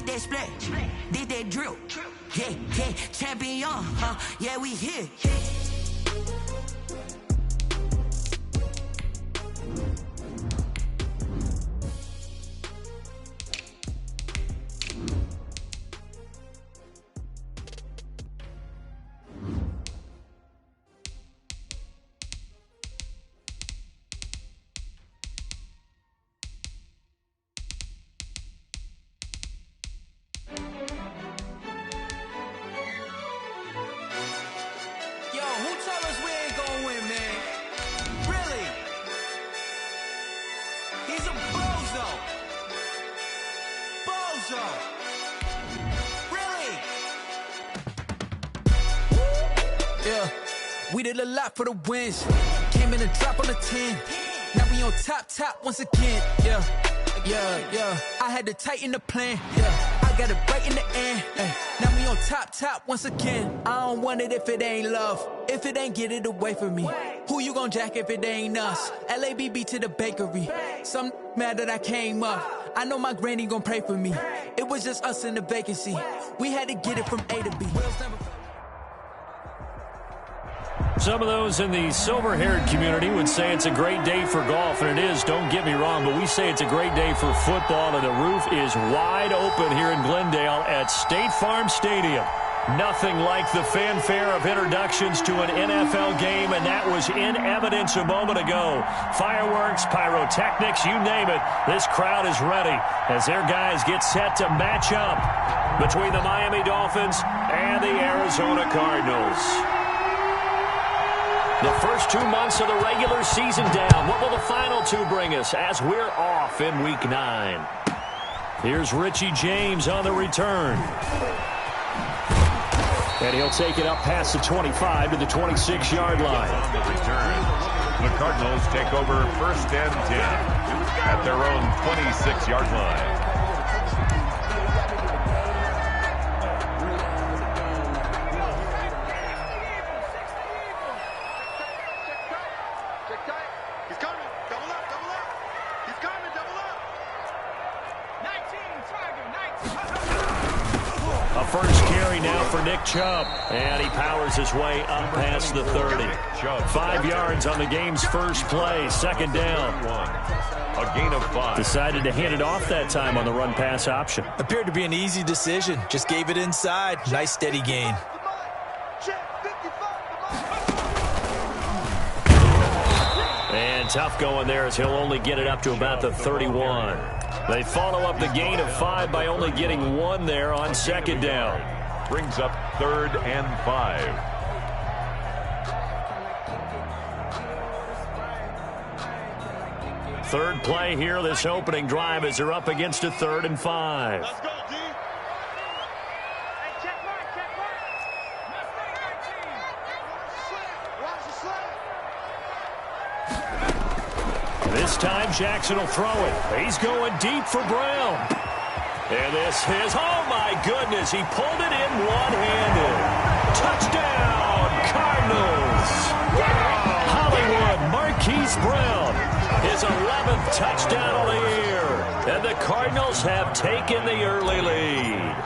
that splat, did that drill. Yeah, yeah, champion, yeah, we here. We did a lot for the wins. Came in and drop on the 10. Now we on top once again. Yeah. I had to tighten the plan. Yeah. I got it right in the end. Now we on top once again. I don't want it if it ain't love. If it ain't, get it away from me. Who you gon' jack if it ain't us? LABB to the bakery. Some mad that I came up. I know my granny gon' pray for me. It was just us in the vacancy. We had to get it from A to B. Some of those in the silver-haired community would say it's a great day for golf, and it is, don't get me wrong, but we say it's a great day for football, and the roof is wide open here in Glendale at State Farm Stadium. Nothing like the fanfare of introductions to an NFL game, and that was in evidence a moment ago. Fireworks, pyrotechnics, you name it, this crowd is ready as their guys get set to match up between the Miami Dolphins and the Arizona Cardinals. The first 2 months of the regular season down. What will the final two bring us as we're off in Week 9? Here's Richie James on the return. And he'll take it up past the 25 to the 26-yard line. On the return, the Cardinals take over 1st and 10 at their own 26-yard line. First carry now for Nick Chubb, and he powers his way up past the 30. 5 yards on the game's first play, 2nd down. A gain of 5. Decided to hand it off that time on the run-pass option. Appeared to be an easy decision. Just gave it inside. Nice steady gain. And tough going there as he'll only get it up to about the 31. They follow up the gain of 5 by only getting 1 there on 2nd down. Brings up 3rd and 5. Third play here, this opening drive, as they're up against a 3rd and 5. Let's go, D. Hey, check mark. Watch the slide. This time Jackson will throw it. He's going deep for Brown. And this is, oh my goodness, he pulled it in one-handed. Touchdown, Cardinals. Hollywood Marquise Brown, his 11th touchdown of the year. And the Cardinals have taken the early lead.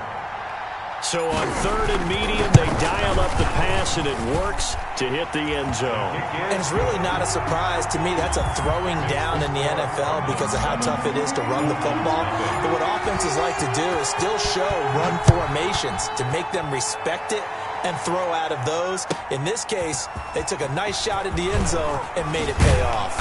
So on 3rd and medium, they dial up the pass, and it works to hit the end zone. And it's really not a surprise to me. That's a throwing down in the NFL because of how tough it is to run the football. But what offenses like to do is still show run formations to make them respect it and throw out of those. In this case, they took a nice shot at the end zone and made it pay off.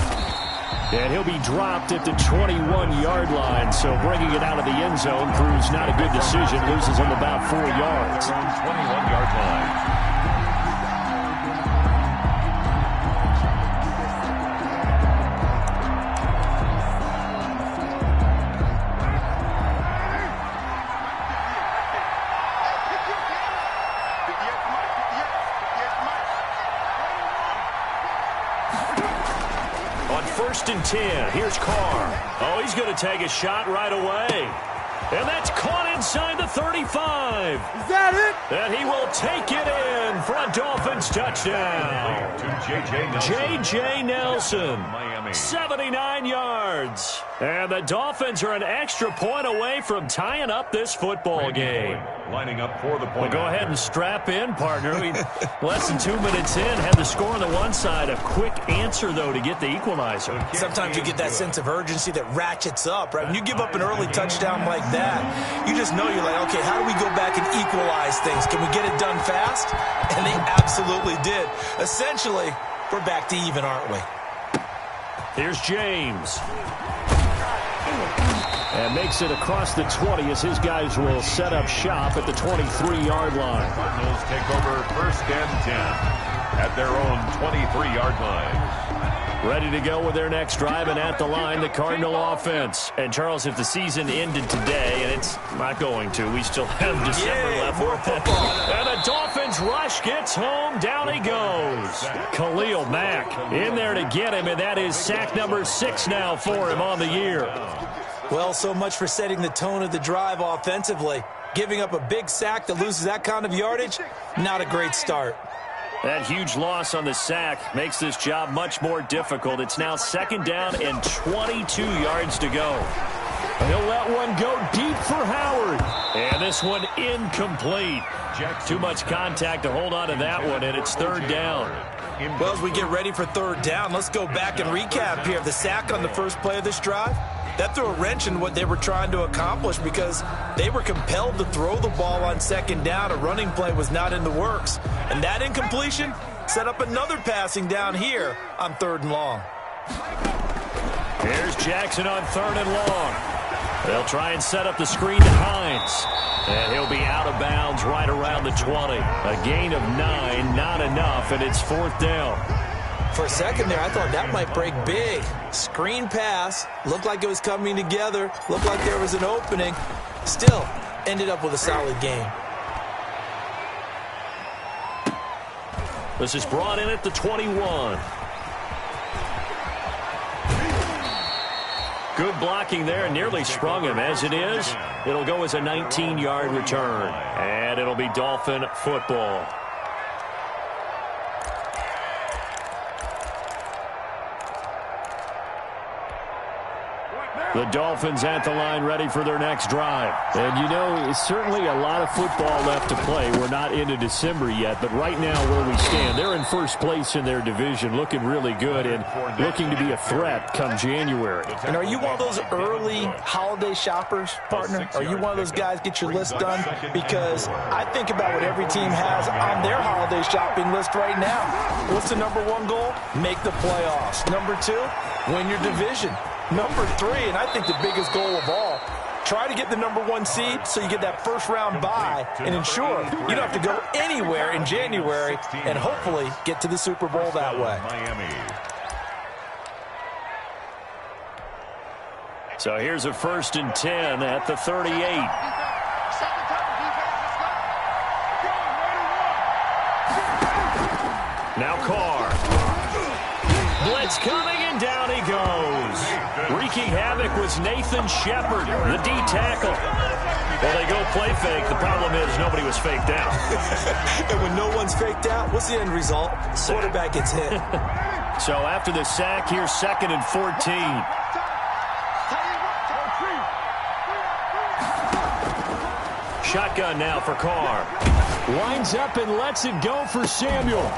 And he'll be dropped at the 21-yard line, so bringing it out of the end zone proves not a good decision. Loses him about 4 yards. 21-yard line. On 1st and 10, here's Carr. Oh, he's going to take a shot right away. And that's caught inside the 35. Is that it? And he will take it in for a Dolphins touchdown. To J.J. Nelson. J.J. Nelson, Miami. 79 yards. And the Dolphins are an extra point away from tying up this football game. Lining up for the point. Well, go ahead and strap in, partner. Less than 2 minutes in, had the score on the one side. A quick answer, though, to get the equalizer. Sometimes you get that sense of urgency that ratchets up, right? When you give up an early touchdown like that, you just know you're like, okay, how do we go back and equalize things? Can we get it done fast? And they absolutely did. Essentially, we're back to even, aren't we? Here's James. And makes it across the 20 as his guys will set up shop at the 23-yard line. Cardinals take over first and 10 at their own 23-yard line. Ready to go with their next drive, and at the line, the Cardinal offense. And, Charles, if the season ended today, and it's not going to, we still have December left. More football. And the Dolphins rush gets home. Down he goes. Khalil Mack in there to get him, and that is sack number 6 now for him on the year. Well, so much for setting the tone of the drive offensively. Giving up a big sack that loses that kind of yardage, not a great start. That huge loss on the sack makes this job much more difficult. It's now 2nd down and 22 yards to go. He'll let one go deep for Howard. And this one incomplete. Too much contact to hold on to that one, and it's 3rd down. Well, as we get ready for 3rd down, let's go back and recap here. The sack on the first play of this drive, that threw a wrench in what they were trying to accomplish because they were compelled to throw the ball on 2nd down. A running play was not in the works. And that incompletion set up another passing down here on 3rd and long. Here's Jackson on 3rd and long. They'll try and set up the screen to Hines. And he'll be out of bounds right around the 20. A gain of 9, not enough, and it's 4th down. For a second there, I thought that might break big. Screen pass, looked like it was coming together, looked like there was an opening. Still, ended up with a solid game. This is brought in at the 21. Good blocking there, nearly sprung him. As it is, it'll go as a 19-yard return. And it'll be Dolphin football. The Dolphins at the line ready for their next drive. And, you know, it's certainly a lot of football left to play. We're not into December yet, but right now where we stand, they're in first place in their division, looking really good and looking to be a threat come January. And are you one of those early holiday shoppers, partner? Are you one of those guys get your list done? Because I think about what every team has on their holiday shopping list right now. What's the number 1 goal? Make the playoffs. Number 2, win your division. Number 3, and I think the biggest goal of all, try to get the number 1 seed so you get that first-round bye and ensure you don't have to go anywhere in January and hopefully get to the Super Bowl that way. Miami. So here's a 1st and 10 at the 38. Now Carr. Blitz coming, and down he goes. Wreaking havoc was Nathan Shepard, the D tackle. Well, they go play fake. The problem is nobody was faked out. And when no one's faked out, what's the end result? Quarterback gets hit. So after the sack, here's 2nd and 14. Shotgun now for Carr. Lines up and lets it go for Samuel.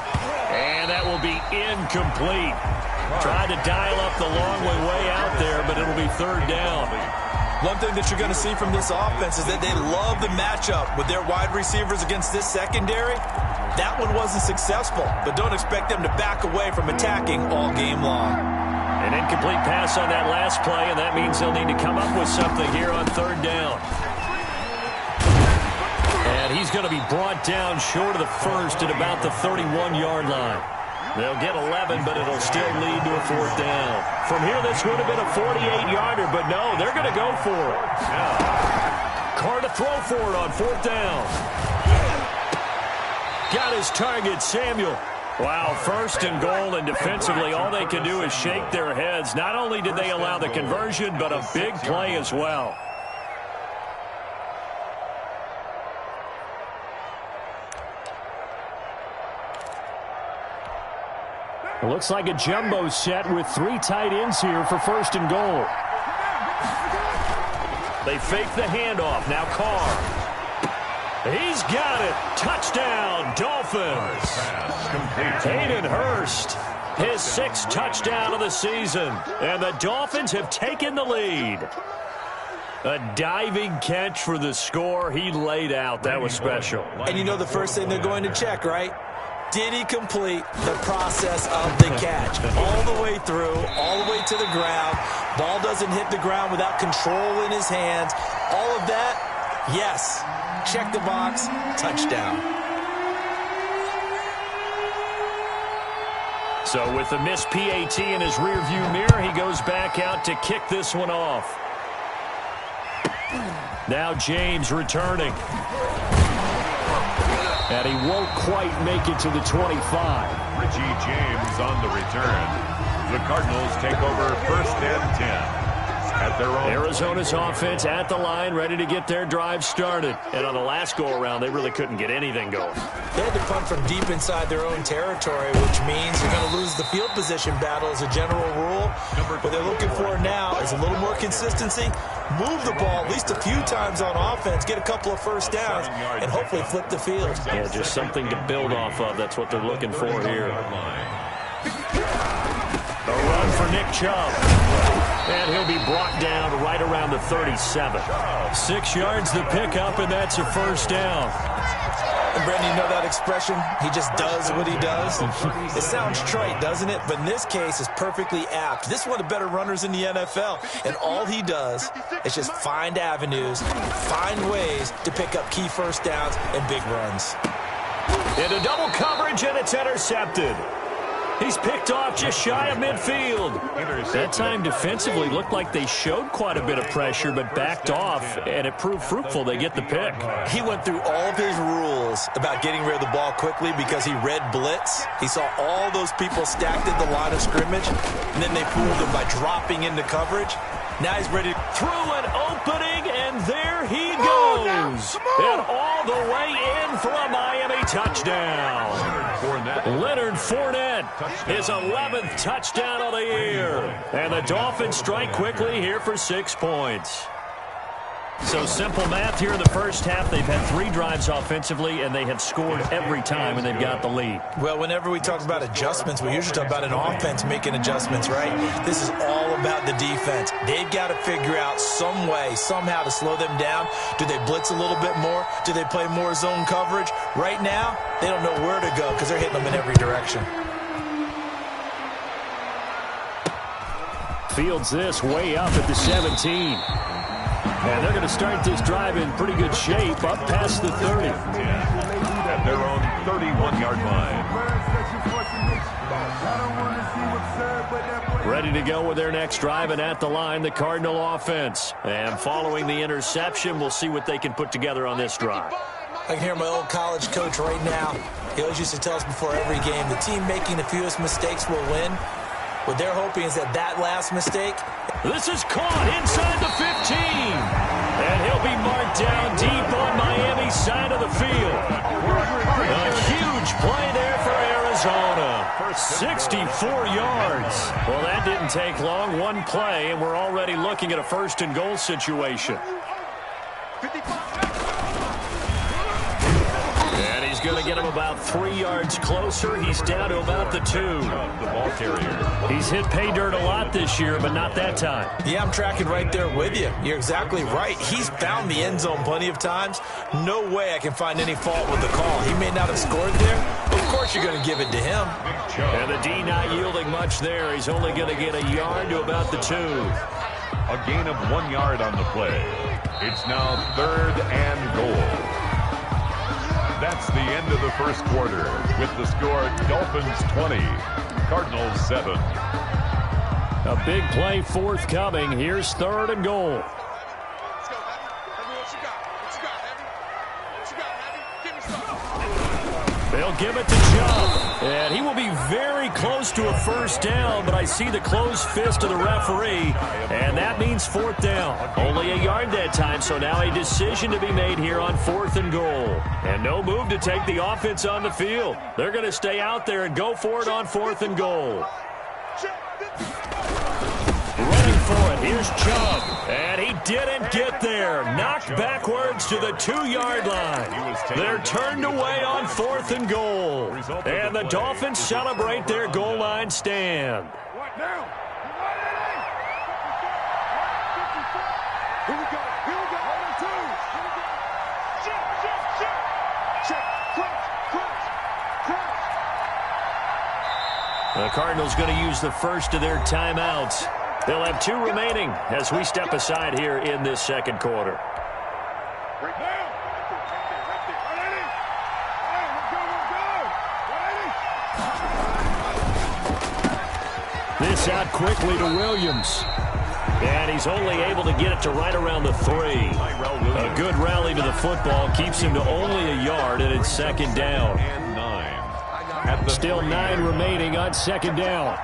And that will be incomplete. Tried to dial up the long way out there, but it'll be 3rd down. One thing that you're going to see from this offense is that they love the matchup with their wide receivers against this secondary. That one wasn't successful, but don't expect them to back away from attacking all game long. An incomplete pass on that last play, and that means they'll need to come up with something here on 3rd down. And he's going to be brought down short of the first at about the 31-yard line. They'll get 11, but it'll still lead to a 4th down. From here, this would have been a 48-yarder, but no, they're going to go for it. Carr to throw for it on 4th down. Got his target, Samuel. Wow, 1st and goal, and defensively, all they can do is shake their heads. Not only did they allow the conversion, but a big play as well. It looks like a jumbo set with 3 tight ends here for 1st and goal. They fake the handoff. Now Carr. He's got it. Touchdown, Dolphins. Hayden Hurst, his 6th touchdown of the season. And the Dolphins have taken the lead. A diving catch for the score. He laid out. That was special. And you know the first thing they're going to check, right? Did he complete the process of the catch? All the way through, all the way to the ground. Ball doesn't hit the ground without control in his hands. All of that, yes. Check the box, touchdown. So with the missed PAT in his rearview mirror, he goes back out to kick this one off. Now James returning. And he won't quite make it to the 25. Richie James on the return. The Cardinals take over 1st and 10. At their own. Arizona's offense at the line, ready to get their drive started. And on the last go-around, they really couldn't get anything going. They had to punt from deep inside their own territory, which means you're going to lose the field position battle as a general rule. What they're looking for now is a little more consistency. Move the ball at least a few times on offense, get a couple of first downs, and hopefully flip the field. Yeah, just something to build off of. That's what they're looking for here. The run for Nick Chubb. And he'll be brought down right around the 37. 6 yards the pickup, and that's a first down. And Brendan, you know that expression? He just does what he does. It sounds trite, doesn't it? But in this case, it's perfectly apt. This is one of the better runners in the NFL. And all he does is just find avenues, find ways to pick up key first downs and big runs. Into double coverage, and it's intercepted. He's picked off just shy of midfield. That time defensively looked like they showed quite a bit of pressure, but backed off, and it proved fruitful. They get the pick. He went through all of his rules about getting rid of the ball quickly because he read blitz. He saw all those people stacked at the line of scrimmage, and then they fooled him by dropping into coverage. Now he's ready through an opening, and there he goes. And all the way in for a Miami touchdown. Leonard Fournette, his 11th touchdown of the year. And the Dolphins strike quickly here for 6 points. So simple math here in the first half. They've had 3 drives offensively, and they have scored every time, and they've got the lead. Well, whenever we talk about adjustments, we usually talk about an offense making adjustments, right? This is all about the defense. They've got to figure out some way, somehow to slow them down. Do they blitz a little bit more? Do they play more zone coverage? Right now, they don't know where to go because they're hitting them in every direction. Fields this way up at the 17. And they're going to start this drive in pretty good shape, up past the 30. At their own 31-yard line. Ready to go with their next drive, and at the line, the Cardinal offense. And following the interception, we'll see what they can put together on this drive. I can hear my old college coach right now. He always used to tell us before every game, the team making the fewest mistakes will win. What they're hoping is that last mistake. This is caught inside the 15. And he'll be marked down deep on Miami's side of the field. A huge play there for Arizona. 64 yards. Well, that didn't take long. One play, and we're already looking at a 1st and goal situation. And he's going to get him about 3 yards closer. He's down to about the 2. The ball carrier. He's hit pay dirt a lot this year, but not that time. Yeah, I'm tracking right there with you. You're exactly right. He's found the end zone plenty of times. No way I can find any fault with the call. He may not have scored there, but of course you're going to give it to him. And the D not yielding much there. He's only going to get a yard to about the 2. A gain of 1 yard on the play. It's now 3rd and goal. That's the end of the first quarter with the score Dolphins 20, Cardinals 7. A big play forthcoming. Here's 3rd and goal. Let's go, Heavy. Heavy, what you got? What you got, Heavy? What you got, Heavy? Give me some. They'll give it to Chubb. And he will be very close to a 1st down, but I see the closed fist of the referee, and that means 4th down. Only a yard that time, so now a decision to be made here on 4th and goal. And no move to take the offense on the field. They're going to stay out there and go for it on 4th and goal. Running for it. Here's Chubb. And he didn't get there. Knocked backwards to the 2-yard line. They're turned away on 4th and goal. And the Dolphins celebrate their goal line stand. The Cardinals going to use the first of their timeouts. They'll have 2 remaining as we step aside here in this second quarter. This out quickly to Williams. And he's only able to get it to right around the 3. A good rally to the football keeps him to only a yard, and it's second down. Still 9 remaining on second down.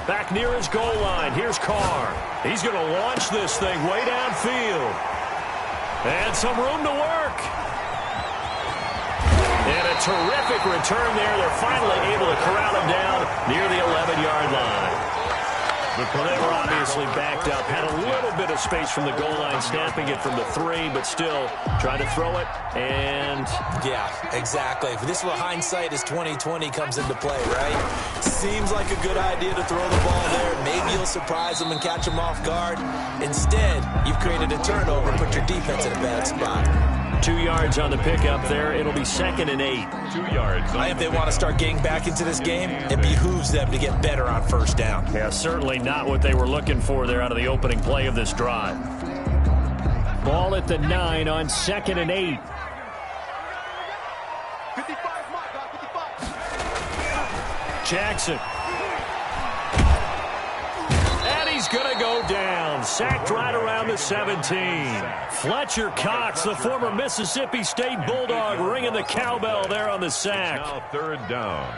Back near his goal line. Here's Carr. He's going to launch this thing way downfield. And some room to work. And a terrific return there. They're finally able to corral him down near the 11-yard line. Well, they were obviously backed up. Had a little bit of space from the goal line, snapping it from the 3, but still trying to throw it. And yeah, exactly. If this were hindsight as 2020 comes into play, right? Seems like a good idea to throw the ball there. Maybe you'll surprise them and catch them off guard. Instead, you've created a turnover and put your defense in a bad spot. 2 yards on the pickup there. It'll be 2nd and 8. 2 yards. If they want to start getting back into this game, it behooves them to get better on first down. Yeah, certainly not what they were looking for there out of the opening play of this drive. Ball at the 9 on 2nd and 8. Jackson. And he's going to go down. Sacked right around the 17. Fletcher Cox, the former Mississippi State Bulldog, ringing the cowbell there on the sack. Now 3rd down.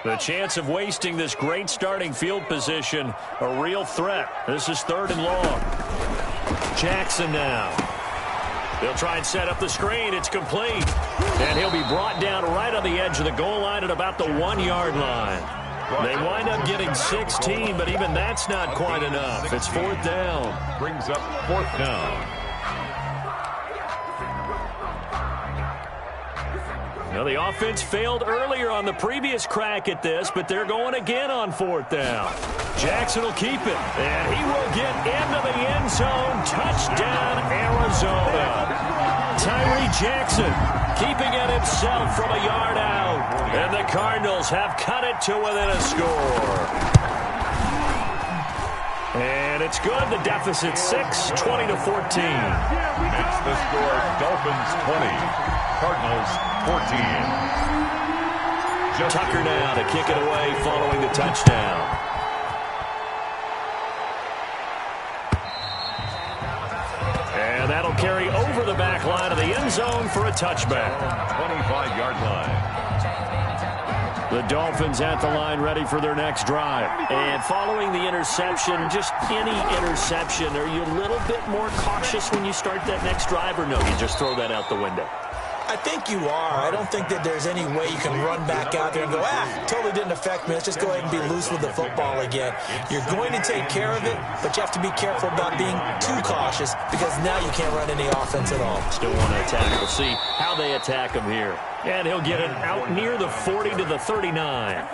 The chance of wasting this great starting field position, a real threat. This is 3rd and long. Jackson now. They'll try and set up the screen. It's complete. And he'll be brought down right on the edge of the goal line at about the 1-yard line. They wind up getting 16, but even that's not quite enough. It's 4th down. Brings up 4th down. Now, the offense failed earlier on the previous crack at this, but they're going again on 4th down. Jackson will keep it, and he will get into the end zone. Touchdown, Arizona. Tyree Jackson keeping it himself from a yard out, and the Cardinals have cut it to within a score. And it's good. The deficit 6, 20-14. It's the score. Dolphins 20, Cardinals 14. Tucker now to kick it away following the touchdown. And that'll carry over the back line of the end zone for a touchback. 25-yard line. The Dolphins at the line ready for their next drive. And following the interception, just any interception, are you a little bit more cautious when you start that next drive, or no, you just throw that out the window? I think you are. I don't think that there's any way you can run back out there and go, totally didn't affect me. Let's just go ahead and be loose with the football again. You're going to take care of it, but you have to be careful about being too cautious because now you can't run any offense at all. Still want to attack. We'll see how they attack him here. And he'll get it out near the 40 to the 39.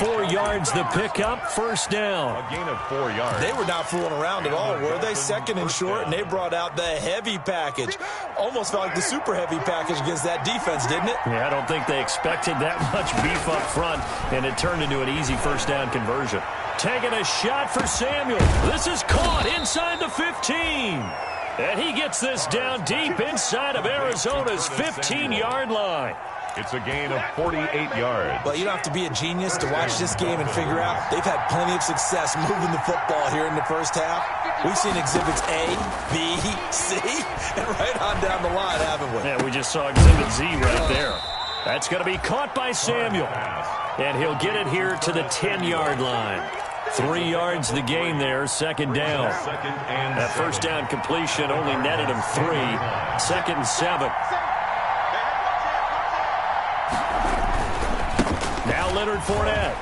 4 yards the pickup, 1st down. A gain of 4 yards. They were not fooling around at all, were they? 2nd and short, and they brought out the heavy package. Almost felt like the super heavy package against that defense, didn't it? Yeah, I don't think they expected that much beef up front, and it turned into an easy 1st down conversion. Taking a shot for Samuel. This is caught inside the 15. And he gets this down deep inside of Arizona's 15-yard line. It's a gain of 48 yards. Well, you don't have to be a genius to watch this game and figure out they've had plenty of success moving the football here in the first half. We've seen exhibits A, B, C, and right on down the line, haven't we? Yeah, we just saw exhibit Z right there. That's going to be caught by Samuel. And he'll get it here to the 10-yard line. 3 yards the gain there, 2nd down. That 1st down completion only netted him 3. 2nd and 7. Leonard Fournette.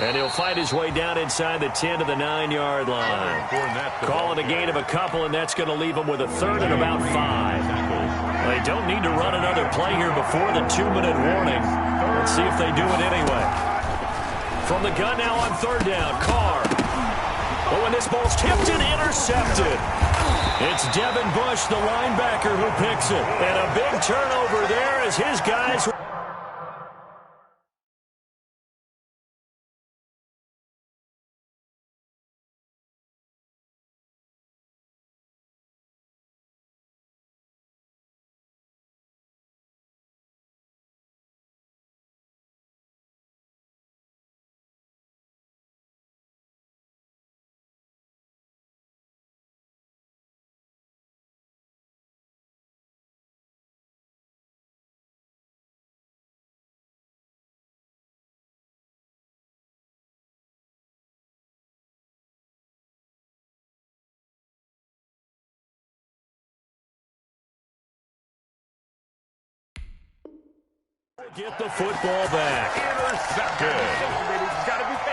And he'll fight his way down inside the 10 to the 9-yard line. Call it a gain of a couple, and that's going to leave them with a third and about 5. They don't need to run another play here before the 2-minute warning. Let's see if they do it anyway. From the gun now on third down, Carr. Oh, and this ball's tipped and intercepted. It's Devin Bush, the linebacker, who picks it. And a big turnover there as his guys... Get the football back. Intercepted.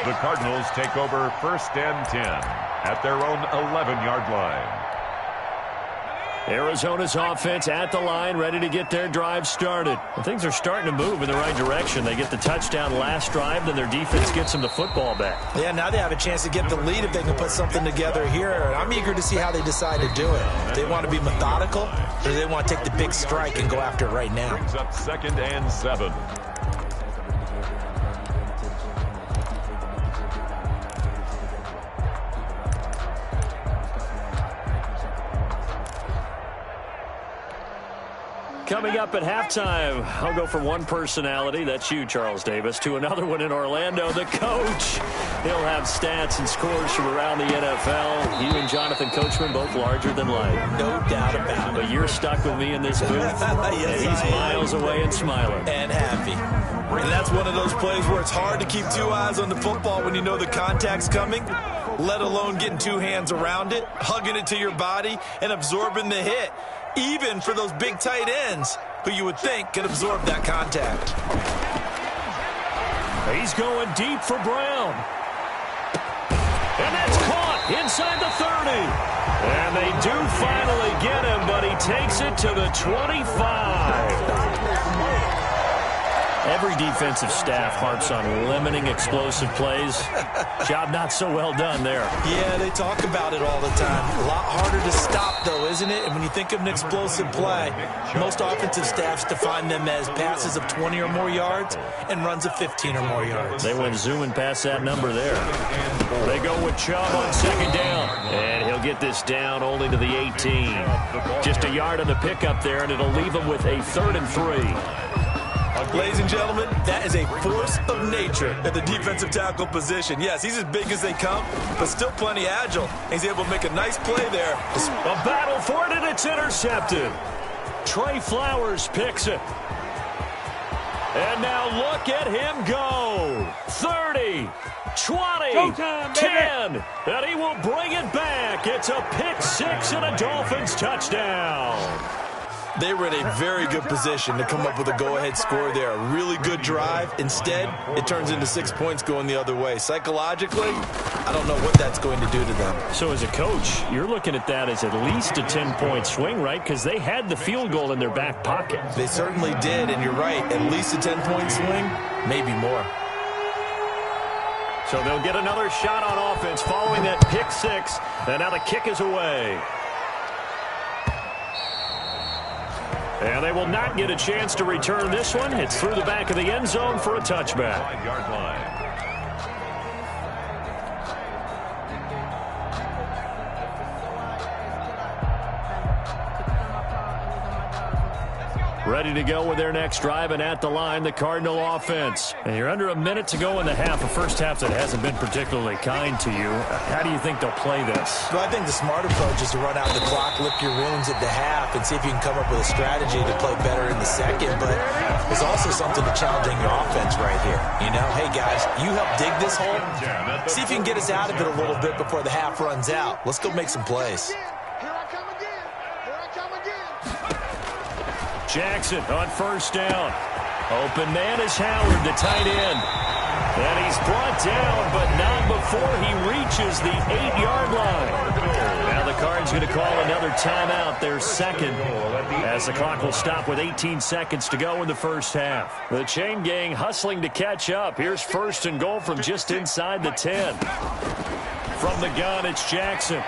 The Cardinals take over 1st and 10 at their own 11-yard line. Arizona's offense at the line, ready to get their drive started. And things are starting to move in the right direction. They get the touchdown last drive, then their defense gets them the football back. Yeah, now they have a chance to get the lead if they can put something together here. I'm eager to see how they decide to do it. They want to be methodical, or do they want to take the big strike and go after it right now? Brings up 2nd and 7. Coming up at halftime, I'll go from one personality, that's you, Charles Davis, to another one in Orlando, the coach. He'll have stats and scores from around the NFL. You and Jonathan Coachman, both larger than life. No doubt about it. But you're stuck with me in this booth. Yes, and he's miles away and smiling. And happy. And that's one of those plays where it's hard to keep 2 eyes on the football when you know the contact's coming, let alone getting 2 hands around it, hugging it to your body, and absorbing the hit. Even for those big tight ends who you would think could absorb that contact. He's going deep for Brown. And that's caught inside the 30. And they do finally get him, but he takes it to the 25. Every defensive staff harps on limiting explosive plays. Job not so well done there. Yeah, they talk about it all the time. A lot harder to stop, though, isn't it? And when you think of an explosive play, most offensive staffs define them as passes of 20 or more yards and runs of 15 or more yards. They went zooming past that number there. They go with Chubb on 2nd down. And he'll get this down only to the 18. Just a yard on the pickup there, and it'll leave him with a 3rd and 3. Ladies and gentlemen, that is a force of nature at the defensive tackle position. Yes, he's as big as they come, but still plenty agile. He's able to make a nice play there. A battle for it, and it's intercepted. Trey Flowers picks it. And now look at him go. 30, 20, 10, and he will bring it back. It's a pick 6 and a Dolphins touchdown. They were in a very good position to come up with a go-ahead score there. A really good drive. Instead, it turns into 6 points going the other way. Psychologically, I don't know what that's going to do to them. So as a coach, you're looking at that as at least a 10-point swing, right? Because they had the field goal in their back pocket. They certainly did, and you're right. At least a 10-point swing, maybe more. So they'll get another shot on offense following that pick 6, and now the kick is away. And they will not get a chance to return this one. It's through the back of the end zone for a touchback. 5-yard line. Ready to go with their next drive, and at the line, the Cardinal offense. And you're under a minute to go in the half, a first half that hasn't been particularly kind to you. How do you think they'll play this? Well, I think the smart approach is to run out the clock, lick your wounds at the half, and see if you can come up with a strategy to play better in the second. But there's also something to challenging your offense right here. You know, hey, guys, you help dig this hole. See if you can get us out of it a little bit before the half runs out. Let's go make some plays. Jackson on 1st down. Open man is Howard, the tight end. And he's brought down, but not before he reaches the 8-yard line. Now the Cards going to call another timeout, their second, as the clock will stop with 18 seconds to go in the first half. The chain gang hustling to catch up. Here's 1st and goal from just inside the 10. From the gun, it's Jackson.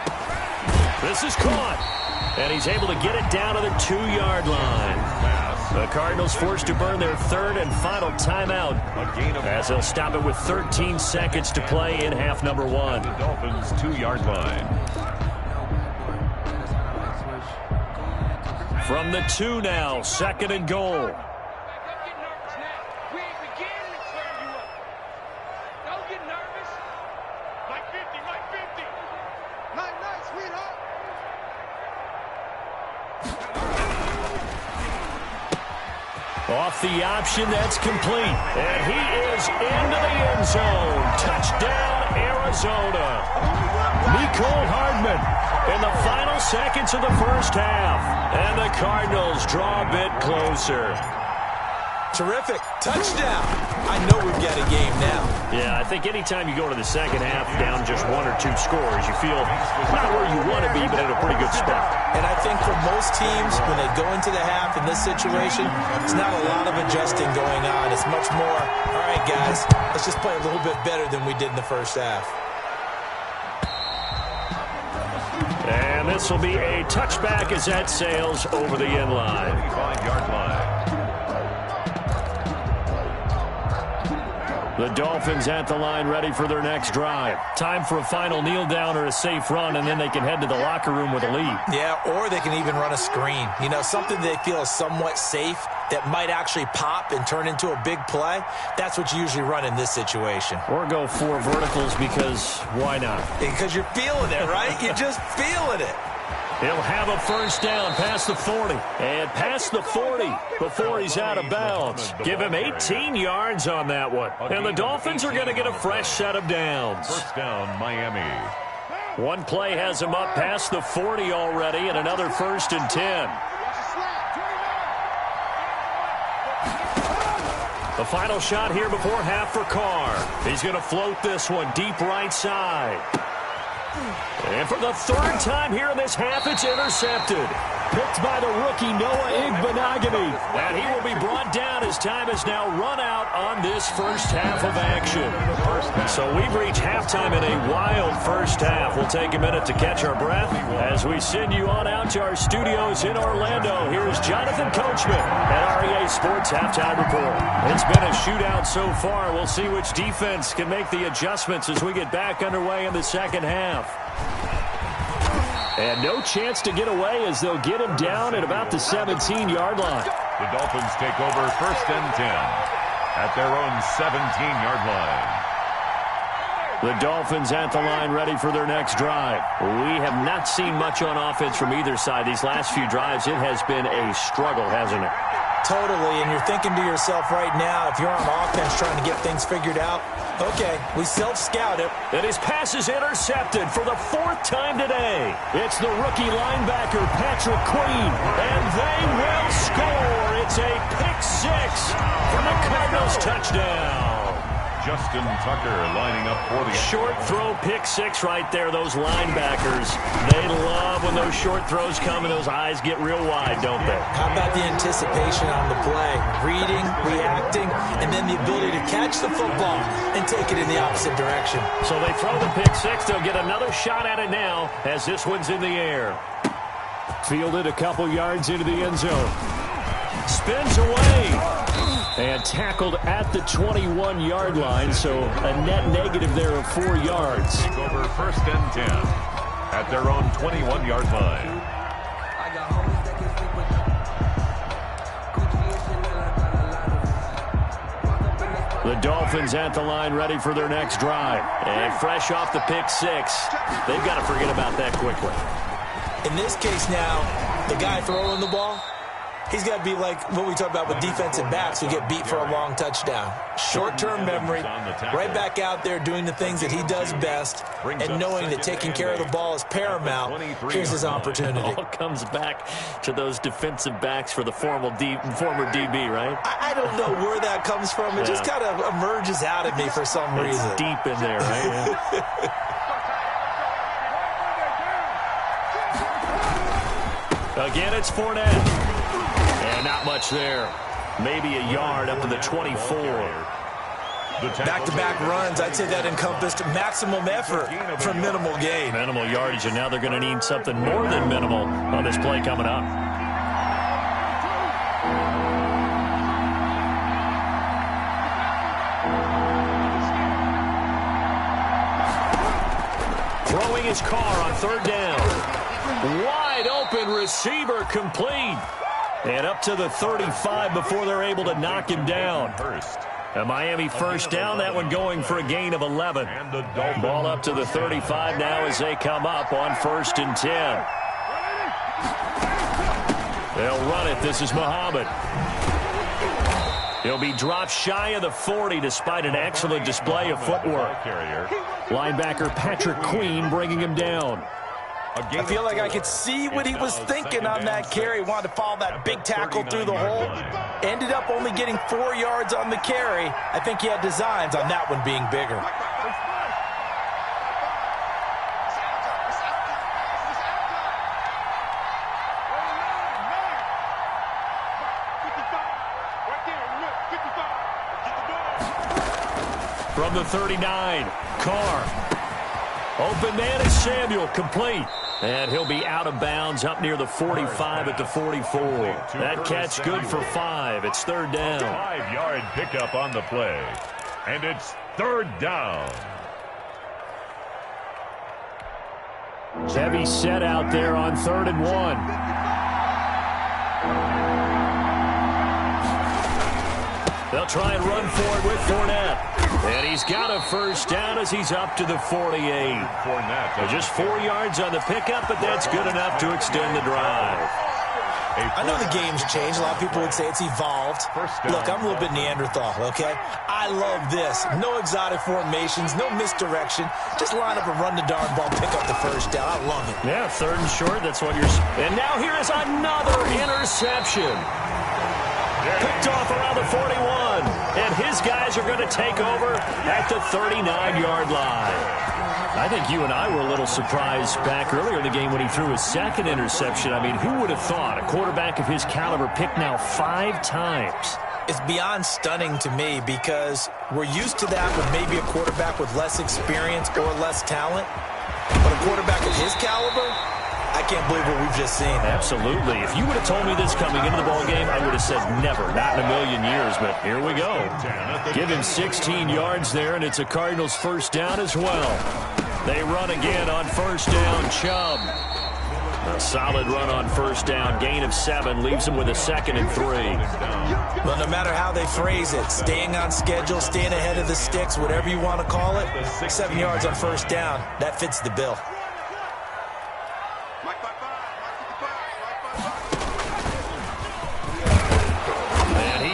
This is caught, and he's able to get it down to the 2-yard line. The Cardinals forced to burn their 3rd and final timeout as they'll stop it with 13 seconds to play in half number 1. The Dolphins' 2-yard line. From the 2 now, 2nd and goal. Off the option, that's complete. And he is into the end zone. Touchdown, Arizona. Mecole Hardman in the final seconds of the first half. And the Cardinals draw a bit closer. Terrific. Touchdown. I know we've got a game now. Yeah, I think anytime you go to the second half down just 1 or 2 scores, you feel not where you want to be, but in a pretty good spot. And I think for most teams, when they go into the half in this situation, it's not a lot of adjusting going on. It's much more, all right, guys, let's just play a little bit better than we did in the first half. And this will be a touchback as that sails over the end line. 25-yard line. The Dolphins at the line ready for their next drive. Time for a final kneel down or a safe run, and then they can head to the locker room with a lead. Yeah, or they can even run a screen. You know, something they feel is somewhat safe that might actually pop and turn into a big play. That's what you usually run in this situation. Or go 4 verticals because why not? Because you're feeling it, right? You're just feeling it. He'll have a first down past the 40. And past the 40 before he's out of bounds. Give him 18 yards on that one. And the Dolphins are going to get a fresh set of downs. First down, Miami. One play has him up past the 40 already, and another 1st and 10. The final shot here before half for Carr. He's going to float this one deep right side. And for the 3rd time here in this half, it's intercepted. Picked by the rookie Noah Igbenogany. And he will be brought down as time has now run out on this first half of action. So we've reached halftime in a wild first half. We'll take a minute to catch our breath as we send you on out to our studios in Orlando. Here's Jonathan Coachman at REA Sports Halftime Report. It's been a shootout so far. We'll see which defense can make the adjustments as we get back underway in the second half. And no chance to get away as they'll get him down at about the 17-yard line. The Dolphins take over 1st and 10 at their own 17-yard line. The Dolphins at the line ready for their next drive. We have not seen much on offense from either side. These last few drives, it has been a struggle, hasn't it? Totally, and you're thinking to yourself right now, if you're on offense trying to get things figured out, okay, we self-scout it. And his pass is intercepted for the 4th time today. It's the rookie linebacker, Patrick Queen, and they will score. It's a pick 6 for the Cardinals touchdown. Justin Tucker lining up for the short throw, pick 6 right there. Those linebackers, they love when those short throws come and those eyes get real wide, don't they? How about the anticipation on the play? Reading, reacting, and then the ability to catch the football and take it in the opposite direction. So they throw the pick 6. They'll get another shot at it now as this one's in the air. Fielded a couple yards into the end zone. Spins away. And tackled at the 21-yard line, so a net negative there of 4 yards. Take over 1st and 10 at their own 21-yard line. The Dolphins at the line ready for their next drive. And fresh off the pick 6, they've got to forget about that quickly. In this case now, the guy throwing the ball, He's got to be like what we talk about with defensive backs who get beat for a long touchdown. Short-term memory, right back out there doing the things that he does best, and knowing that taking care of the ball is paramount. Here's his opportunity. It all comes back to those defensive backs for the former DB, right? I don't know where that comes from. It just kind of emerges out of me for some reason. It's deep in there, right? Again, it's Fournette. And not much there. Maybe a yard up to the 24. Back-to-back runs, I'd say that encompassed maximum effort for minimal gain. Minimal yardage, and now they're going to need something more than minimal on this play coming up. Throwing his car on third down. Wide open receiver complete. And up to the 35 before they're able to knock him down. A Miami first down, that one going for a gain of 11. Ball up to the 35 now as they come up on 1st and 10. They'll run it. This is Muhammad. He'll be dropped shy of the 40 despite an excellent display of footwork. Linebacker Patrick Queen bringing him down. I feel like I could see what he was thinking on that carry. Wanted to follow that big tackle through the hole. Ended up only getting 4 yards on the carry. I think he had designs on that one being bigger. From the 39, Carr. Open man is Samuel, complete. And he'll be out of bounds up near the 45 at the 44. That catch good for 5. It's 3rd down. 5-yard pickup on the play. And it's 3rd down. Heavy set out there on 3rd and 1. They'll try and run for it with Fournette. And he's got a first down as he's up to the 48. Just 4 yards on the pickup, but that's good enough to extend the drive. I know the game's changed. A lot of people would say it's evolved. Look, I'm a little bit Neanderthal, okay? I love this. No exotic formations, no misdirection. Just line up and run the darn ball, pick up the first down. I love it. Yeah, 3rd and short, that's what you're... And now here is another interception. Picked off around the 41. And his guys are going to take over at the 39-yard line. I think you and I were a little surprised back earlier in the game when he threw his 2nd interception. I mean, who would have thought a quarterback of his caliber picked now 5 times? It's beyond stunning to me because we're used to that with maybe a quarterback with less experience or less talent. But a quarterback of his caliber, I can't believe what we've just seen. Absolutely. If you would have told me this coming into the ballgame, I would have said never, not in a million years. But here we go. Give him 16 yards there, and it's a Cardinals first down as well. They run again on first down. Chubb. A solid run on first down. Gain of 7 leaves him with a 2nd and 3. Well, no matter how they phrase it, staying on schedule, staying ahead of the sticks, whatever you want to call it, 7 yards on first down, that fits the bill.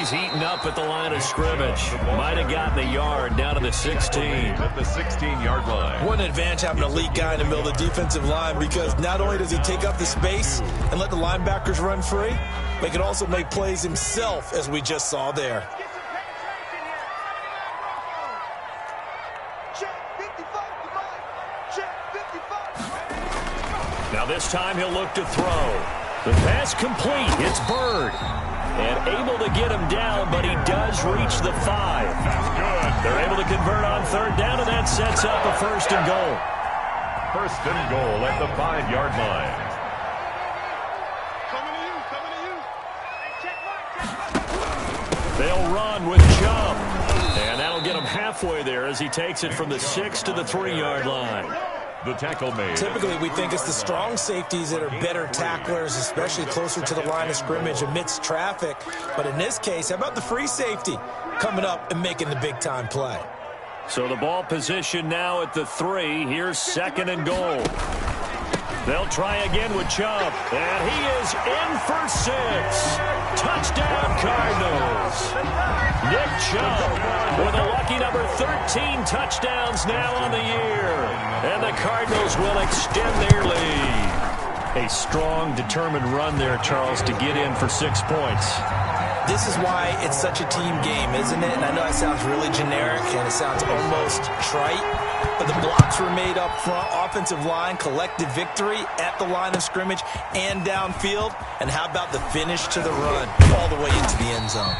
He's heating up at the line of scrimmage. Might have gotten a yard down to the 16. At the 16-yard line. What an advantage having a elite guy in the middle of the defensive line, because not only does he take up the space and let the linebackers run free, but he can also make plays himself, as we just saw there. Now this time he'll look to throw. The pass complete. It's Bird. And able to get him down, but he does reach the 5. That's good. They're able to convert on 3rd down, and that sets up a 1st and goal. 1st and goal at the 5-yard line. They'll run with Chubb. And that'll get him halfway there as he takes it from the 6 to the 3-yard line. The tackle made. Typically, we think it's the strong safeties that are better tacklers, especially closer to the line of scrimmage amidst traffic. But in this case, how about the free safety coming up and making the big-time play? So the ball position now at the 3. Here's 2nd and goal. They'll try again with Chubb. And he is in for 6. Touchdown, Cardinals. Nick Chubb with a lucky number 13 touchdowns now on the year. And the Cardinals will extend their lead. A strong, determined run there, Charles, to get in for 6 points. This is why it's such a team game, isn't it? And I know it sounds really generic and it sounds almost trite, but the blocks were made up front, offensive line, collective victory at the line of scrimmage and downfield. And how about the finish to the run all the way into the end zone?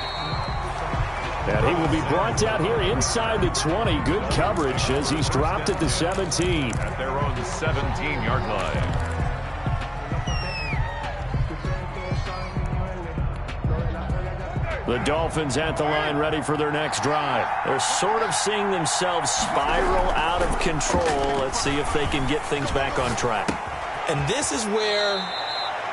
And he will be brought down here inside the 20. Good coverage as he's dropped at the 17. At their own 17-yard line. The Dolphins at the line ready for their next drive. They're sort of seeing themselves spiral out of control. Let's see if they can get things back on track. And this is where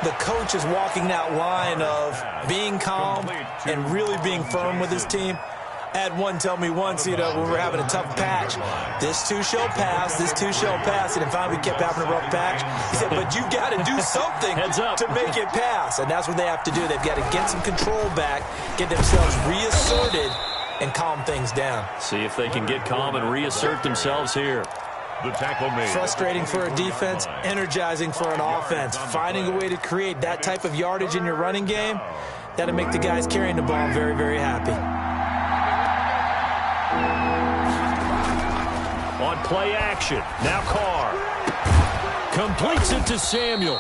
the coach is walking that line of being calm and really being firm with his team. I had one tell me once, when we were having a tough patch, this too shall pass, this too shall pass, and finally we kept having a rough patch. He said, but you've got to do something to make it pass, and that's what they have to do. They've got to get some control back, get themselves reasserted, and calm things down. See if they can get calm and reassert themselves here. The tackle made. Frustrating for a defense, energizing for an offense. Finding a way to create that type of yardage in your running game, that'll make the guys carrying the ball very, very happy. On play action, now Carr. Completes it to Samuel.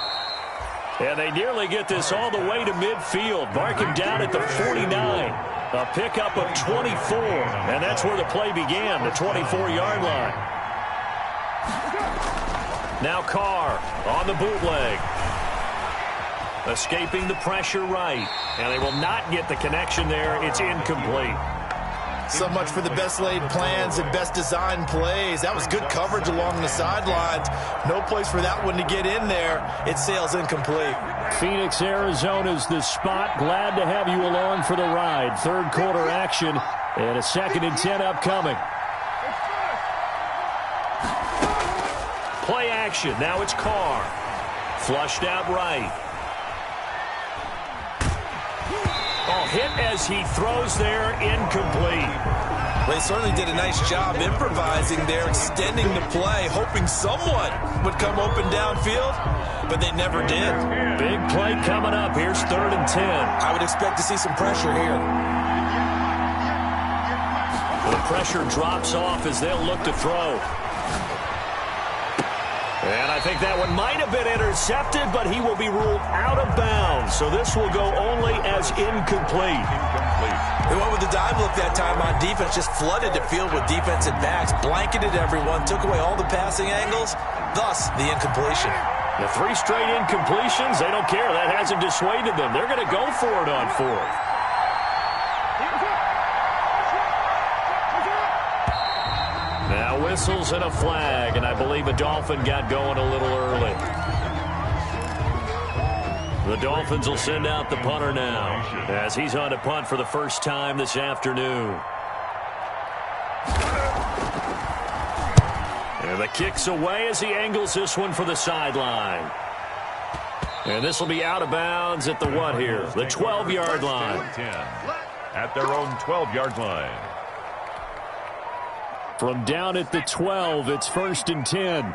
And they nearly get this all the way to midfield. Mark him down at the 49. A pickup of 24. And that's where the play began, the 24-yard line. Now Carr on the bootleg. Escaping the pressure right. And they will not get the connection there. It's incomplete. So much for the best laid plans and best designed plays. That was good coverage along the sidelines. No place for that one to get in there. It sails incomplete. Phoenix, Arizona's the spot. Glad to have you along for the ride. Third quarter action and a 2nd and 10 upcoming. Play action. Now it's Carr. Flushed out right. Hit as he throws there, incomplete. They certainly did a nice job improvising there, extending the play, hoping someone would come open downfield, but they never did. Big play coming up. Here's 3rd and 10. I would expect to see some pressure here. The pressure drops off as they'll look to throw. And I think that one might have been intercepted, but he will be ruled out of bounds. So this will go only as incomplete. They went with the dive look that time on defense, just flooded the field with defensive backs, blanketed everyone, took away all the passing angles, thus the incompletion. The 3 straight incompletions, they don't care. That hasn't dissuaded them. They're going to go for it on 4th. Now whistles and a flag, and I believe a Dolphin got going a little early. The Dolphins will send out the punter now as he's on to punt for the first time this afternoon. And the kick's away as he angles this one for the sideline. And this will be out of bounds at the what here? The 12-yard line. At their own 12-yard line. From down at the 12, it's 1st and 10.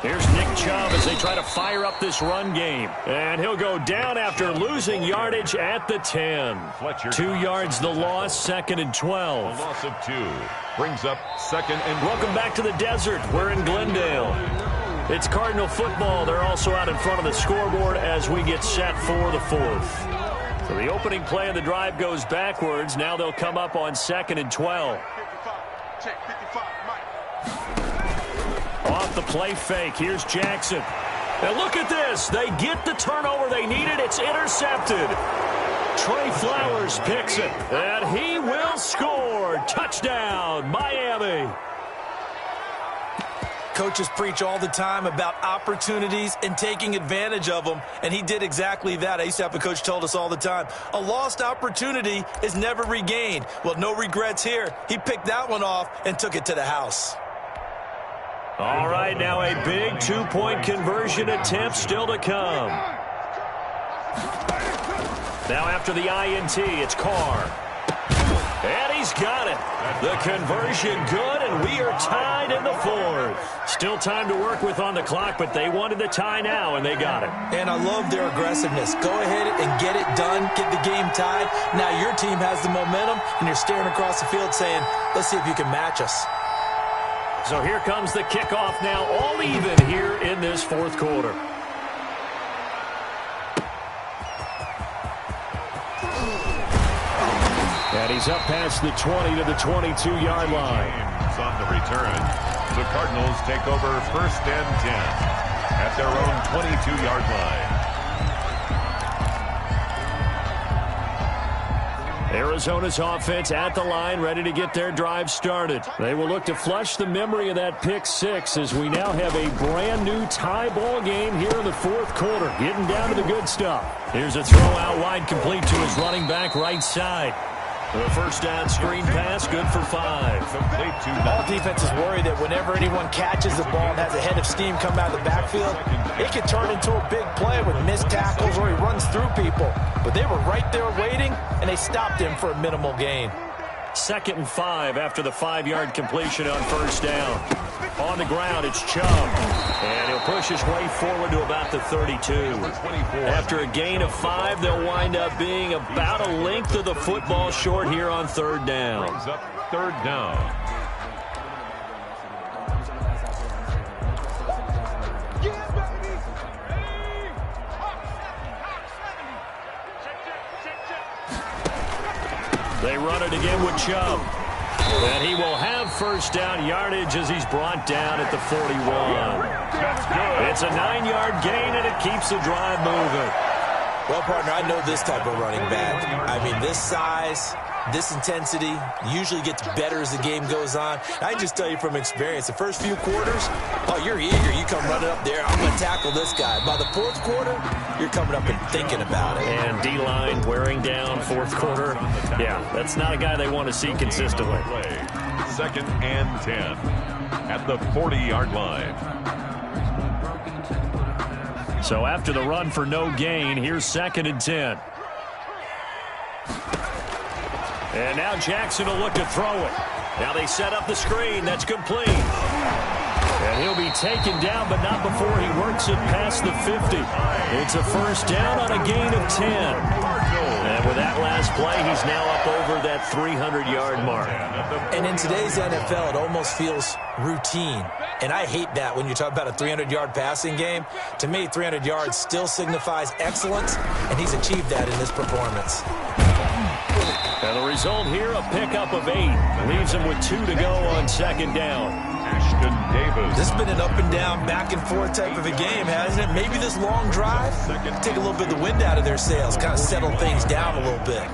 Here's Nick Chubb as they try to fire up this run game. And he'll go down after losing yardage at the 10. 2 yards the loss, 2nd and 12. A loss of 2 brings up 2nd and... Welcome back to the desert. We're in Glendale. It's Cardinal football. They're also out in front of the scoreboard as we get set for the 4th. So the opening play of the drive goes backwards. Now they'll come up on 2nd and 12. Off the play fake. Here's Jackson. And look at this. They get the turnover they needed. It's intercepted. Trey Flowers picks it. And he will score. Touchdown, Miami. Coaches preach all the time about opportunities and taking advantage of them, and he did exactly that. I used to have a coach told us all the time, a lost opportunity is never regained. Well, no regrets here. He picked that one off and took it to the house. All right, now a big two-point conversion attempt still to come. Now after the INT, it's Carr. And he's got it. The conversion good, and we are tied in the fourth. Still time to work with on the clock, but they wanted the tie now, and they got it. And I love their aggressiveness. Go ahead and get it done, get the game tied. Now your team has the momentum, and you're staring across the field saying, let's see if you can match us. So here comes the kickoff now, all even here in this fourth quarter. And he's up past the 20 to the 22-yard line. It's on the return. The Cardinals take over 1st and 10 at their own 22-yard line. Arizona's offense at the line, ready to get their drive started. They will look to flush the memory of that pick six as we now have a brand-new tie ball game here in the fourth quarter, getting down to the good stuff. Here's a throw out wide, complete to his running back right side. The first down screen pass, good for 5. All defenses worry that whenever anyone catches the ball and has a head of steam come out of the backfield, it can turn into a big play with missed tackles or he runs through people. But they were right there waiting, and they stopped him for a minimal gain. 2nd and 5 after the 5-yard completion on first down. On the ground, it's Chubb. And he'll push his way forward to about the 32. After a gain of 5, they'll wind up being about a length of the football short here on 3rd down. Brings up 3rd down. They run it again with Chubb. And he will have first down yardage as he's brought down at the 41. It's a 9-yard gain, and it keeps the drive moving. Well, partner, I know this type of running back. I mean, this size, this intensity usually gets better as the game goes on. I can just tell you from experience, the first few quarters, oh, you're eager. You come running up there, I'm going to tackle this guy. By the 4th quarter, you're coming up and thinking about it. And D-line wearing down 4th quarter. Yeah, that's not a guy they want to see consistently. 2nd and 10 at the 40-yard line. So after the run for no gain, here's 2nd and 10. And now Jackson will look to throw it. Now they set up the screen. That's complete. And he'll be taken down, but not before he works it past the 50. It's a first down on a gain of 10. And with that last play, he's now up over that 300-yard mark. And in today's NFL, it almost feels routine. And I hate that when you talk about a 300-yard passing game. To me, 300 yards still signifies excellence, and he's achieved that in this performance. And the result here, a pickup of 8. Leaves him with 2 to go on 2nd down. Ashton Davis. This has been an up-and-down, back-and-forth type of a game, hasn't it? Maybe this long drive, take a little bit of the wind out of their sails, kind of settle things down a little bit.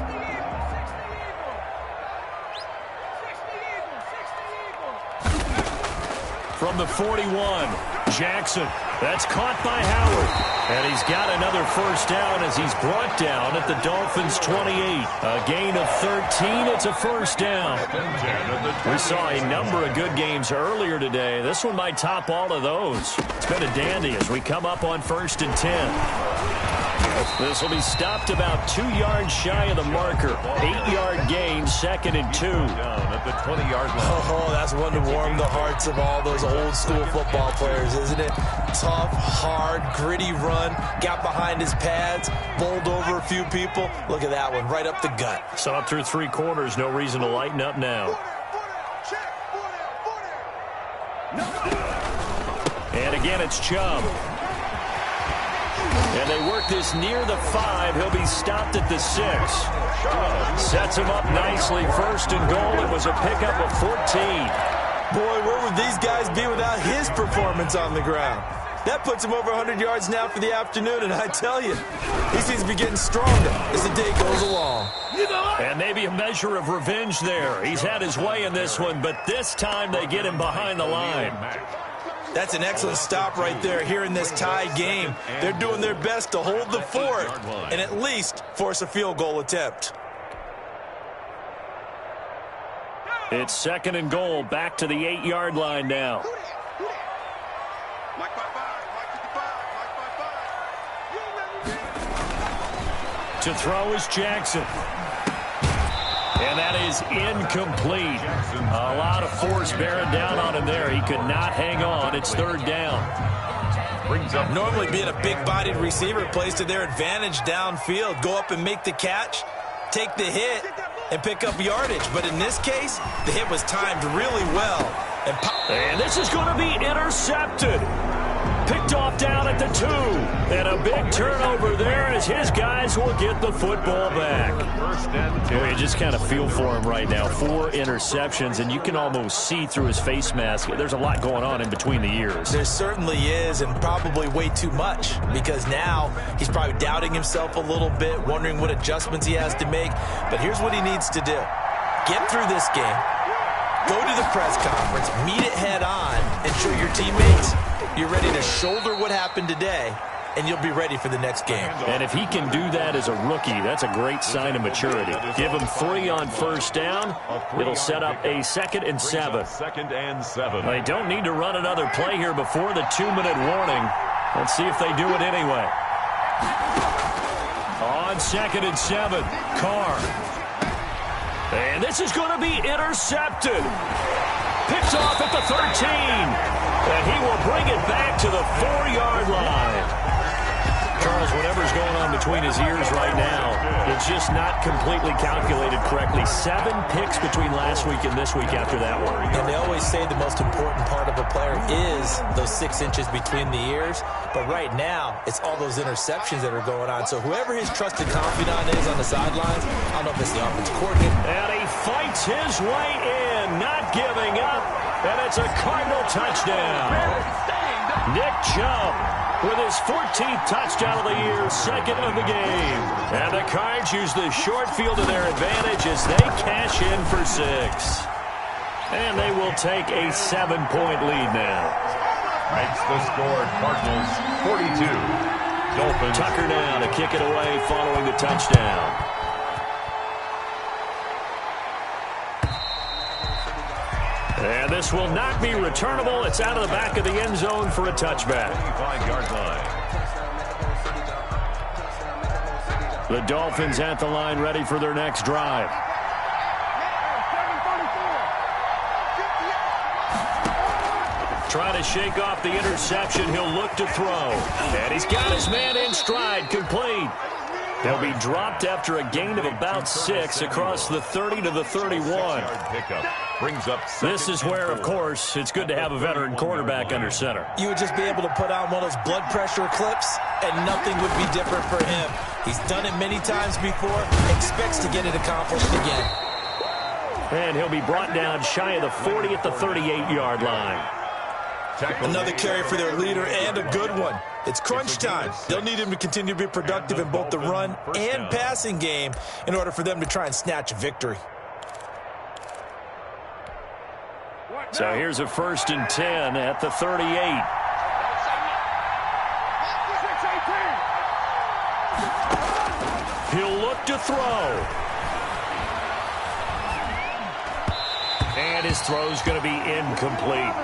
From the 41, Jackson. That's caught by Howard. And he's got another first down as he's brought down at the Dolphins' 28. A gain of 13. It's a first down. We saw a number of good games earlier today. This one might top all of those. It's been a dandy as we come up on 1st and 10. This will be stopped about 2 yards shy of the marker. 8-yard gain, 2nd and 2. Down at the 20-yard line. Oh, that's one to warm the hearts of all those old-school football players, isn't it? Tough, hard, gritty run. Got behind his pads, bowled over a few people. Look at that one, right up the gut. Saw it through 3 quarters. No reason to lighten up now. And again, it's Chubb. And they work this near the 5. He'll be stopped at the 6. Sets him up nicely. 1st and goal. It was a pickup of 14. Boy, where would these guys be without his performance on the ground? That puts him over 100 yards now for the afternoon, and I tell you, he seems to be getting stronger as the day goes along. And maybe a measure of revenge there. He's had his way in this one, but this time they get him behind the line. That's an excellent stop right there here in this tie game. They're doing their best to hold the fort and at least force a field goal attempt. It's 2nd and goal, back to the 8-yard line now. To throw is Jackson. And that is incomplete. A lot of force bearing down on him there. He could not hang on. It's third down. Normally being a big-bodied receiver plays to their advantage downfield. Go up and make the catch, take the hit, and pick up yardage. But in this case, the hit was timed really well. And this is going to be intercepted. Picked off down at the 2. And a big turnover there as his guys will get the football back. You just kind of feel for him right now. 4 interceptions, and you can almost see through his face mask. There's a lot going on in between the ears. There certainly is, and probably way too much, because now he's probably doubting himself a little bit, wondering what adjustments he has to make. But here's what he needs to do. Get through this game. Go to the press conference, meet it head on, and show your teammates you're ready to shoulder what happened today, and you'll be ready for the next game. And if he can do that as a rookie, that's a great sign of maturity. Give him 3 on first down. It'll set up a 2nd and 7. They don't need to run another play here before the 2-minute warning. Let's see if they do it anyway. On 2nd and 7, Carr. And this is going to be intercepted. Picked off at the 13. And he will bring it back to the 4-yard line. Charles, whatever's going on between his ears right now, it's just not completely calculated correctly. 7 picks between last week and this week after that one. And they always say the most important part of a player is those 6 inches between the ears. But right now, it's all those interceptions that are going on. So whoever his trusted confidant is on the sidelines, I don't know if it's the offensive coordinator. And he fights his way in, not giving up. And it's a Cardinal touchdown. Nick Chubb with his 14th touchdown of the year, 2nd of the game. And the Cards use the short field to their advantage as they cash in for 6. And they will take a 7-point lead now. Makes the score Cardinals 42. Dolphins. Tucker now to kick it away following the touchdown. And this will not be returnable. It's out of the back of the end zone for a touchback. 5-yard line. The Dolphins at the line ready for their next drive. Trying to shake off the interception. He'll look to throw. And he's got his man in stride, complete. They'll be dropped after a gain of about 6 across the 30 to the 31. This is where, of course, it's good to have a veteran quarterback under center. You would just be able to put on one of those blood pressure clips, and nothing would be different for him. He's done it many times before, expects to get it accomplished again. And he'll be brought down shy of the 40 at the 38-yard line. Another carry for their leader, and a good one. It's crunch time. They'll need him to continue to be productive in both the run and passing game in order for them to try and snatch a victory. So here's a 1st and 10 at the 38. He'll look to throw. And his throw's going to be incomplete.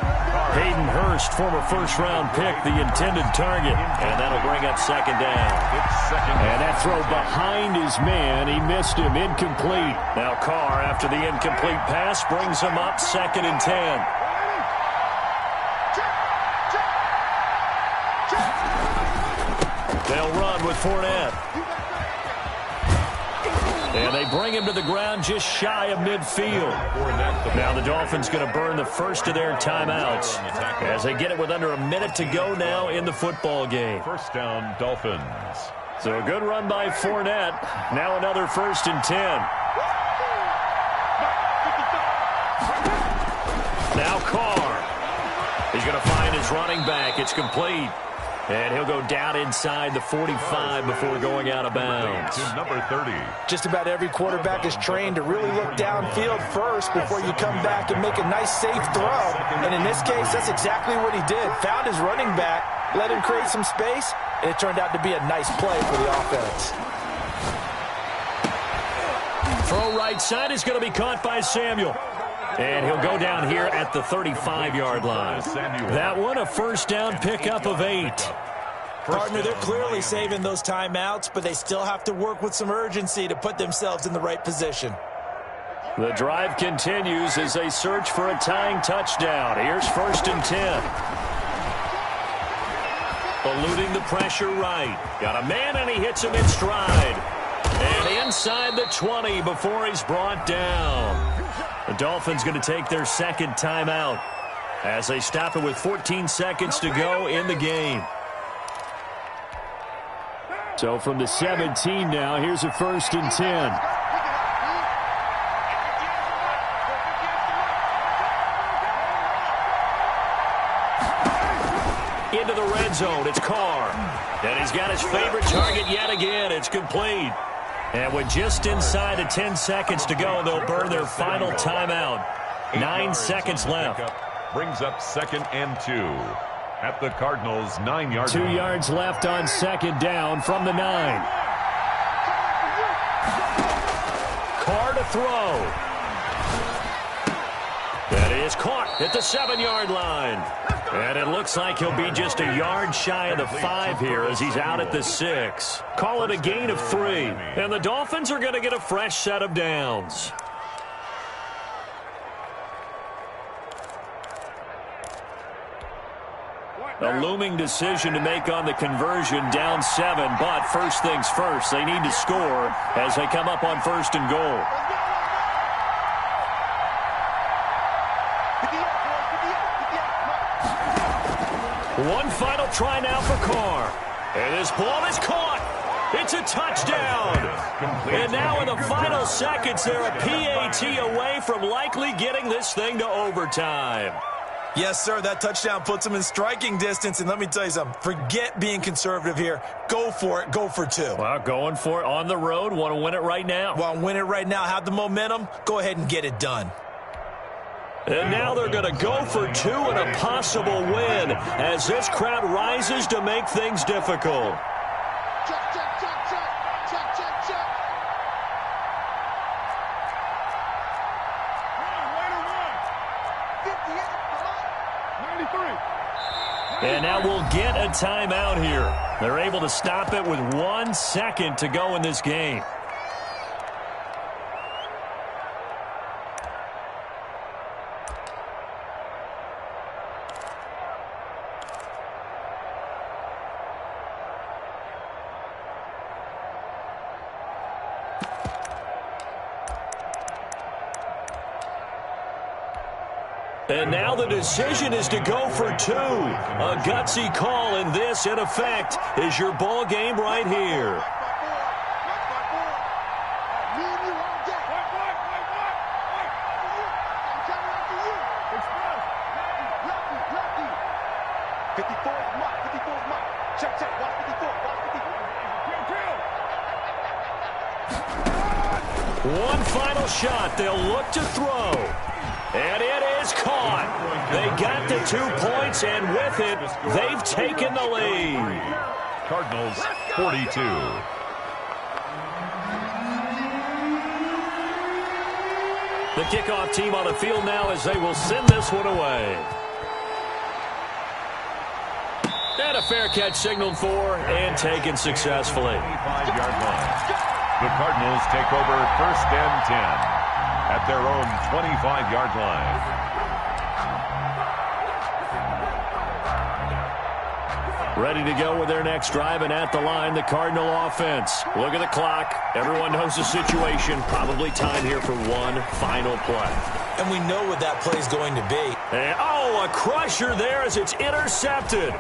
Hayden Hurst, former first-round pick, the intended target. And that'll bring up 2nd down. And that throw behind his man. He missed him. Incomplete. Now Carr, after the incomplete pass, brings him up 2nd and 10. They'll run with Fournette. And they bring him to the ground just shy of midfield. Now the Dolphins going to burn the first of their timeouts as they get it with under a minute to go now in the football game. 1st down, Dolphins. So a good run by Fournette. Now another 1st and 10. Now Carr. He's going to find his running back. It's complete. And he'll go down inside the 45 before going out of bounds. Number 30. Just about every quarterback is trained to really look downfield first before you come back and make a nice, safe throw. And in this case, that's exactly what he did. Found his running back, let him create some space, and it turned out to be a nice play for the offense. Throw right side is going to be caught by Samuel. And he'll go down here at the 35-yard line. That one, a 1st down pickup of 8. Partner, they're clearly saving those timeouts, but they still have to work with some urgency to put themselves in the right position. The drive continues as they search for a tying touchdown. Here's 1st and 10. Eluding the pressure right. Got a man, and he hits him in stride. And inside the 20 before he's brought down. The Dolphins going to take their 2nd timeout as they stop it with 14 seconds to go in the game. So from the 17 now, here's a 1st and 10. Into the red zone, it's Carr. And he's got his favorite target yet again. It's complete. And with just inside of 10 seconds to go, they'll burn their final timeout. 9 seconds left. Brings up 2nd and 2 at the Cardinals' 9-yard line. 2 yards left on 2nd down from the 9. Carr to throw. That is caught at the 7-yard line. And it looks like he'll be just a yard shy of the 5 here as he's out at the 6. Call it a gain of 3. And the Dolphins are going to get a fresh set of downs. A looming decision to make on the conversion, down 7. But first things first, they need to score as they come up on 1st and goal. One final try now for Carr. And this ball is caught. It's a touchdown. And now in the final seconds, they're a PAT away from likely getting this thing to overtime. Yes, sir, that touchdown puts them in striking distance. And let me tell you something, forget being conservative here. Go for it. Go for 2. Well, going for it on the road. Want to win it right now. Want to win it right now. Have the momentum. Go ahead and get it done. And now they're going to go for 2 and a possible win as this crowd rises to make things difficult. Check, check, check, check. Check, check, check. And now we'll get a timeout here. They're able to stop it with 1 second to go in this game. And now the decision is to go for 2. A gutsy call, and this, in effect, is your ball game right here. One final shot. They'll look to throw. And it is caught. They got the 2 points, and with it, they've taken the lead. Cardinals 42. The kickoff team on the field now as they will send this one away. And a fair catch signaled for and taken successfully. 25-yard line. The Cardinals take over 1st and 10. At their own 25-yard line. Ready to go with their next drive, and at the line, the Cardinal offense. Look at the clock. Everyone knows the situation. Probably time here for one final play. And we know what that play is going to be. And, oh, a crusher there as it's intercepted.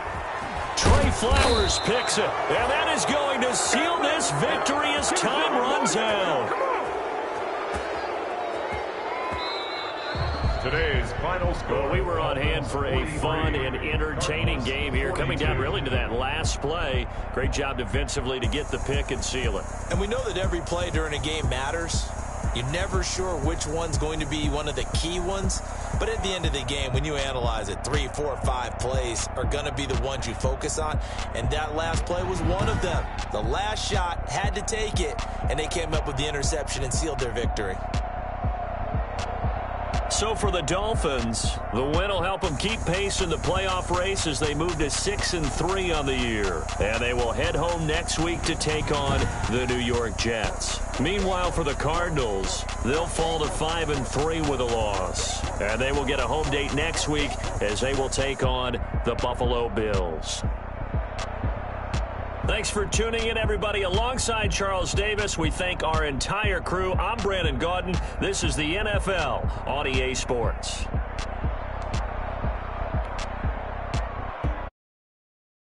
Trey Flowers picks it, and that is going to seal this victory as time runs out. Today's final score. Well, we were on hand for a fun and entertaining game here, coming down really to that last play. Great job defensively to get the pick and seal it. And we know that every play during a game matters. You're never sure which one's going to be one of the key ones. But at the end of the game, when you analyze it, 3, 4, 5 plays are going to be the ones you focus on. And that last play was one of them. The last shot had to take it, and they came up with the interception and sealed their victory. So for the Dolphins, the win will help them keep pace in the playoff race as they move to 6-3 on the year. And they will head home next week to take on the New York Jets. Meanwhile, for the Cardinals, they'll fall to 5-3 with a loss. And they will get a home date next week as they will take on the Buffalo Bills. Thanks for tuning in, everybody. Alongside Charles Davis, we thank our entire crew. I'm Brandon Gaudin. This is the NFL on EA Sports.